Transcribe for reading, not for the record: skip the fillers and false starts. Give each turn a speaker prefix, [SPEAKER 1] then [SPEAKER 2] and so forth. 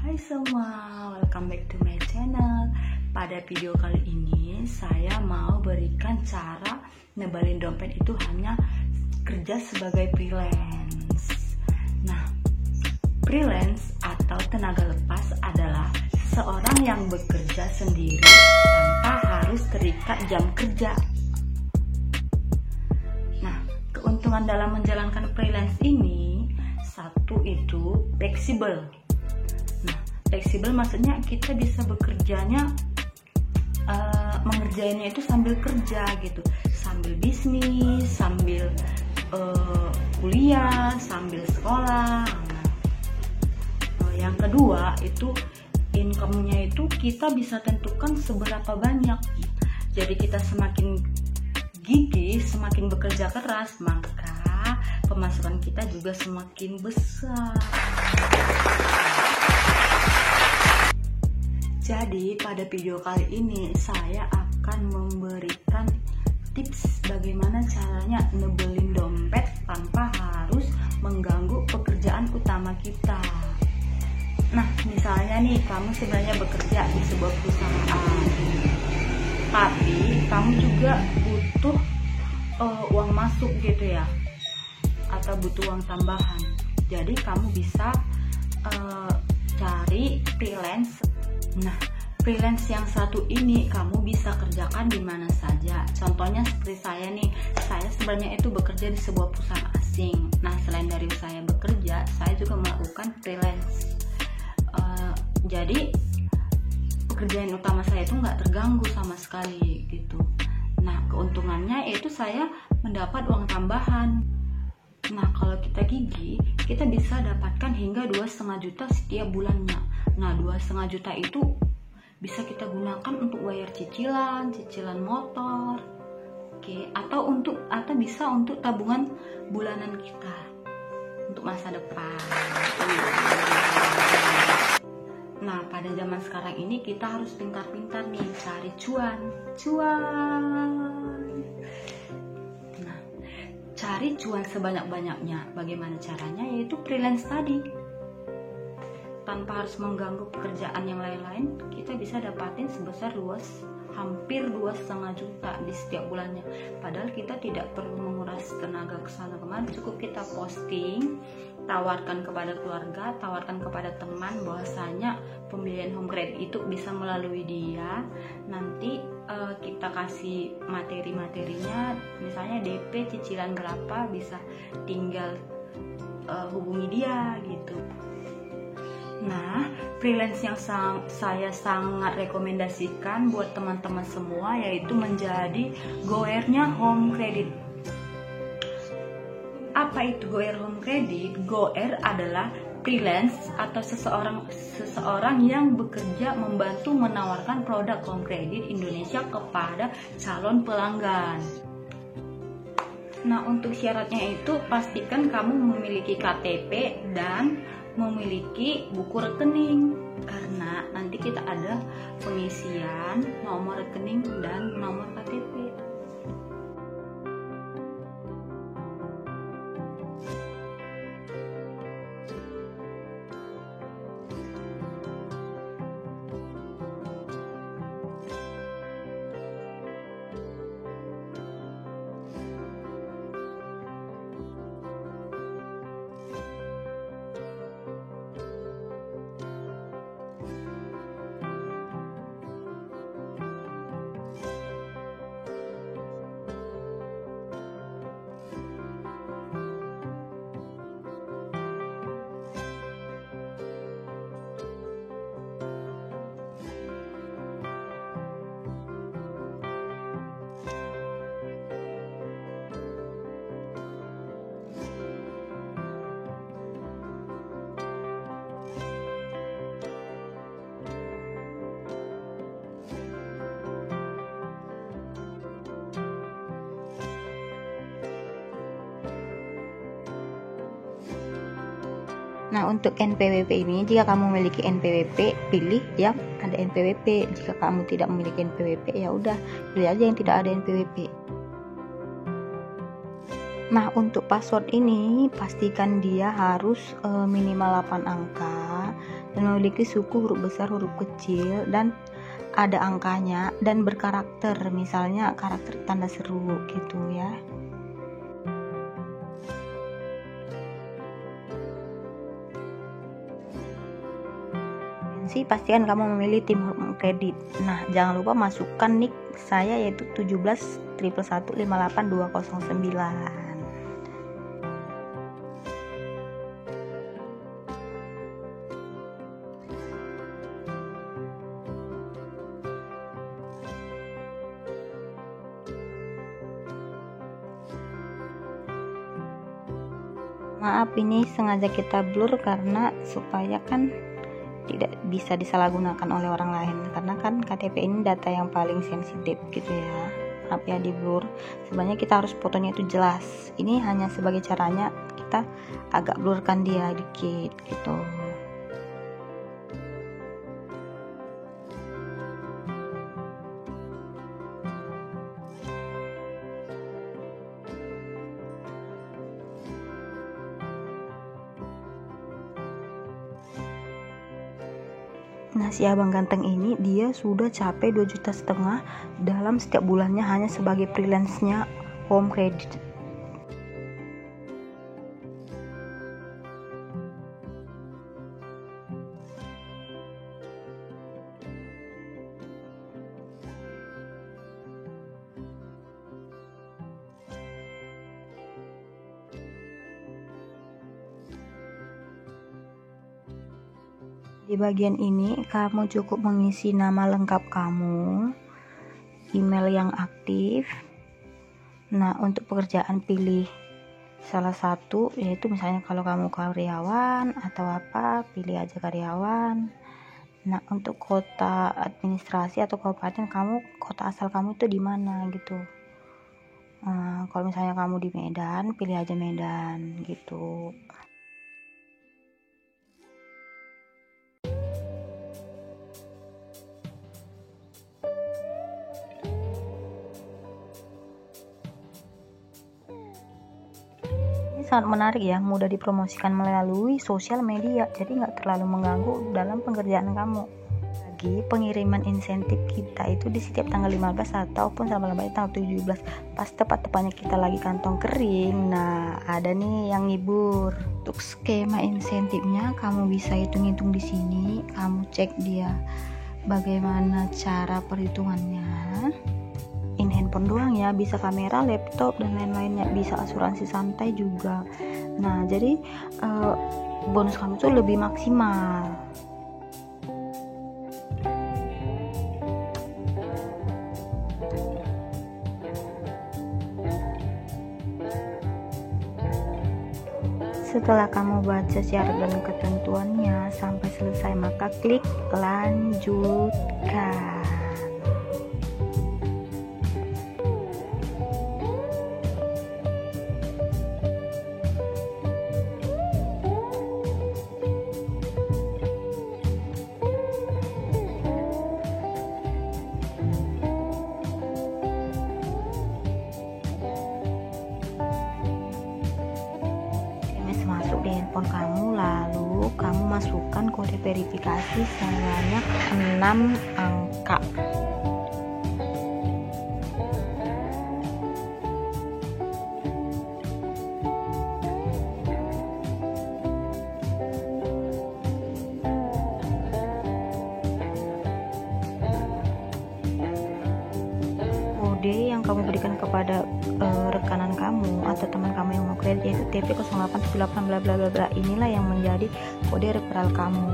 [SPEAKER 1] Hai semua, welcome back to my channel. Pada video kali ini saya mau berikan cara nebalin dompet itu hanya kerja sebagai freelance. Nah, freelance atau tenaga lepas adalah seseorang yang bekerja sendiri tanpa harus terikat jam kerja. Nah, keuntungan dalam menjalankan freelance ini, satu itu fleksibel. Nah, fleksibel maksudnya kita bisa bekerjanya, mengerjainnya itu sambil kerja gitu, sambil bisnis, sambil kuliah, sambil sekolah. Nah, yang kedua itu income-nya itu kita bisa tentukan seberapa banyak. Jadi kita semakin gigih, semakin bekerja keras, maka pemasukan kita juga semakin besar. Jadi pada video kali ini saya akan memberikan tips bagaimana caranya nebelin dompet tanpa harus mengganggu pekerjaan utama kita. Nah, misalnya nih kamu sebenarnya bekerja di sebuah perusahaan, tapi kamu juga butuh uang masuk gitu ya, atau butuh uang tambahan. Jadi kamu bisa cari freelance. Nah, freelance yang satu ini kamu bisa kerjakan di mana saja. Contohnya seperti saya nih, saya sebenarnya itu bekerja di sebuah perusahaan asing. Nah, selain dari saya bekerja, saya juga melakukan freelance. Jadi pekerjaan utama saya itu nggak terganggu sama sekali gitu. Nah, keuntungannya yaitu saya mendapat uang tambahan. Nah, kalau kita gigih, kita bisa dapatkan hingga 2,5 juta setiap bulannya. Nah, 2,5 juta itu bisa kita gunakan untuk bayar cicilan motor, atau bisa untuk tabungan bulanan kita untuk masa depan. Nah, pada zaman sekarang ini kita harus pintar-pintar nih cari cuan. Nah, cari cuan sebanyak-banyaknya. Bagaimana caranya? Yaitu freelance tadi. Tanpa harus mengganggu pekerjaan yang lain-lain, kita bisa dapatin sebesar hampir 2,5 juta di setiap bulannya. Padahal kita tidak perlu menguras tenaga kesana kemari, cukup kita posting, tawarkan kepada keluarga, tawarkan kepada teman bahwasanya pembelian home credit itu bisa melalui dia. Nanti kita kasih materi-materinya, misalnya DP cicilan berapa, bisa tinggal hubungi dia gitu. Nah, freelance yang saya sangat rekomendasikan buat teman-teman semua yaitu menjadi goernya home credit. Apa itu goer home credit? Goer adalah freelance atau seseorang yang bekerja membantu menawarkan produk home credit Indonesia kepada calon pelanggan. Nah, untuk syaratnya itu pastikan kamu memiliki KTP dan memiliki buku rekening, karena nanti kita ada pengisian nomor rekening dan nomor KTP.
[SPEAKER 2] Nah, untuk NPWP ini, jika kamu memiliki NPWP, pilih yang ada NPWP. Jika kamu tidak memiliki NPWP, ya udah pilih aja yang tidak ada NPWP. Nah, untuk password ini pastikan dia harus minimal 8 angka dan memiliki suku huruf besar, huruf kecil, dan ada angkanya, dan berkarakter, misalnya karakter tanda seru gitu ya. Pastikan kamu memilih tim home kredit. Nah, jangan lupa masukkan nick saya yaitu 1711158209. Maaf, ini sengaja kita blur karena supaya kan tidak bisa disalahgunakan oleh orang lain, karena kan KTP ini data yang paling sensitif gitu ya. Maaf ya di blur, sebenarnya kita harus fotonya itu jelas. Ini hanya sebagai caranya kita agak blurkan dia dikit gitu. Nah, si abang ganteng ini dia sudah capai 2,5 juta dalam setiap bulannya hanya sebagai freelance-nya home credit. Di bagian ini kamu cukup mengisi nama lengkap kamu, email yang aktif. Nah, untuk pekerjaan pilih salah satu, yaitu misalnya kalau kamu karyawan atau apa, pilih aja karyawan. Nah, untuk kota administrasi atau kabupaten, kamu kota asal kamu itu di mana gitu. Kalau misalnya kamu di Medan, pilih aja Medan gitu. Sangat menarik ya, mudah dipromosikan melalui sosial media, jadi nggak terlalu mengganggu dalam pekerjaan kamu. Lagi pengiriman insentif kita itu di setiap tanggal 15 ataupun sama tanggal 17, pas tepat-tepatnya kita lagi kantong kering. Nah, ada nih yang ngibur. Untuk skema insentifnya kamu bisa hitung-hitung di sini, kamu cek dia bagaimana cara perhitungannya. In handphone doang ya, bisa kamera, laptop dan lain-lainnya, bisa asuransi santai juga. Nah, jadi bonus kamu tuh lebih maksimal. Setelah kamu baca syarat dan ketentuannya sampai selesai, maka klik lanjutkan. Masuk di handphone kamu, lalu kamu masukkan kode verifikasi sebanyak 6 angka. Kode yang kamu berikan kepada rekanan kamu atau teman kamu yang mau kredit yaitu TP 0878 bla bla bla bla, inilah yang menjadi kode referral kamu.